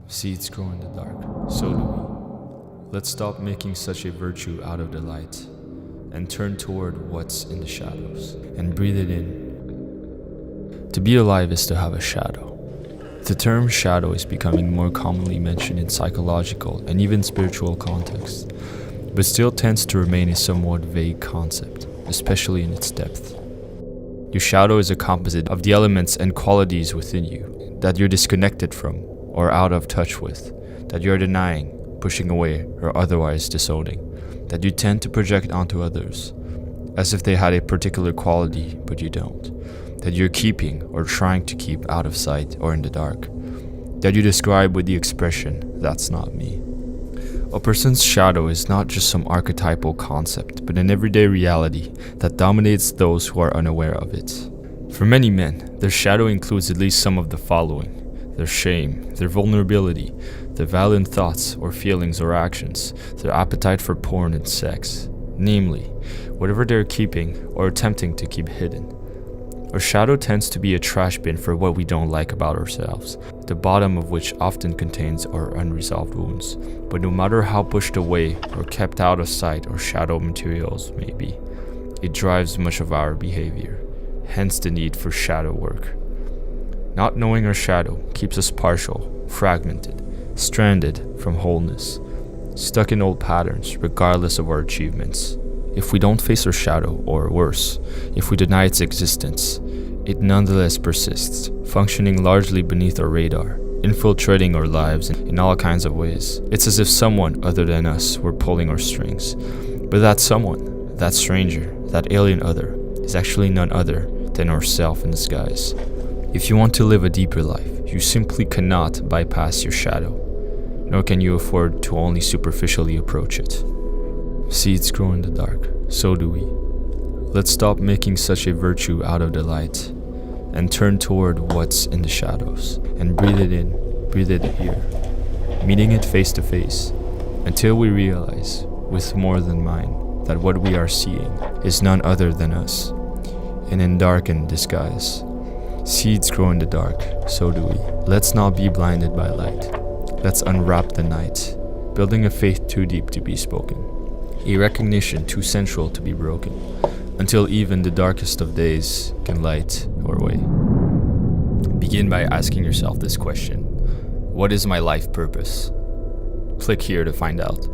Seeds grow in the dark, so do we. Let's stop making such a virtue out of the light and turn toward what's in the shadows and breathe it in. To be alive is to have a shadow. The term shadow is becoming more commonly mentioned in psychological and even spiritual contexts, but still tends to remain a somewhat vague concept, especially in its depth. Your shadow is a composite of the elements and qualities within you that you're disconnected from or out of touch with, that you're denying, pushing away, or otherwise disowning, that you tend to project onto others, as if they had a particular quality but you don't, that you're keeping or trying to keep out of sight or in the dark, that you describe with the expression, "That's not me." A person's shadow is not just some archetypal concept, but an everyday reality that dominates those who are unaware of it. For many men, their shadow includes at least some of the following: their shame, their vulnerability, their violent thoughts or feelings or actions, their appetite for porn and sex, namely, whatever they're keeping or attempting to keep hidden. Our shadow tends to be a trash bin for what we don't like about ourselves, the bottom of which often contains our unresolved wounds. But no matter how pushed away or kept out of sight our shadow materials may be, it drives much of our behavior, hence the need for shadow work. Not knowing our shadow keeps us partial, fragmented, stranded from wholeness, stuck in old patterns regardless of our achievements. If we don't face our shadow, or worse, if we deny its existence, it nonetheless persists, functioning largely beneath our radar, infiltrating our lives in all kinds of ways. It's as if someone other than us were pulling our strings. But that someone, that stranger, that alien other, is actually none other than ourself in disguise. If you want to live a deeper life, you simply cannot bypass your shadow, nor can you afford to only superficially approach it. Seeds grow in the dark, so do we. Let's stop making such a virtue out of the light and turn toward what's in the shadows and breathe it in, breathe it here, meeting it face to face until we realize with more than mind that what we are seeing is none other than us, and in darkened disguise. Seeds grow in the dark, so do we. Let's not be blinded by light. Let's unwrap the night, building a faith too deep to be spoken, a recognition too central to be broken, until even the darkest of days can light our way. Begin by asking yourself this question: what is my life purpose? Click here to find out.